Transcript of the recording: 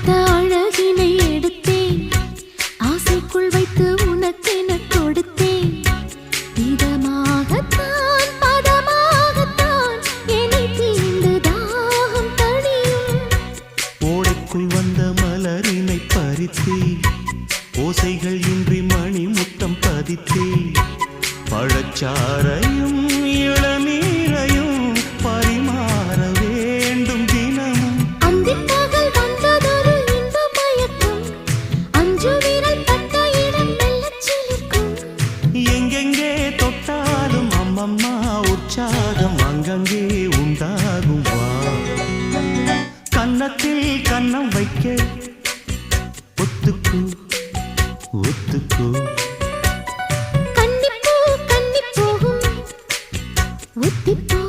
பார்த்த அழகினை எடுத்தேன், ஆசைக்குள் வைத்து உனக்கென கொடுத்தேன். இதமாகத்தான் பதமாகத்தான் என்னை தீண்டு தாகம் தணியும். ஓடைக்குள் வந்த மலரினை பறித்தே, ஓசைகள் இன்றி மணி முத்தம் பதித்தே, பழச்சாரையும் இளநீரையும் பரிமாற வேண்டும் தினமும். அந்திப்பகல் வந்ததொரு இன்ப மயக்கம், அஞ்சு விரல் பட்ட இடம் மெல்லச் சிலிர்க்கும். எங்கெங்கே தொட்டாலும் அம்மம்மா உற்சாகம் அங்கங்கே உண்டாகும். வா கன்னத்தில் கன்னம் வைக்க ஒத்துக்கு ஒத்துக்கு. கன்னிப்பூ கன்னி போகும், ஒத்திப்போ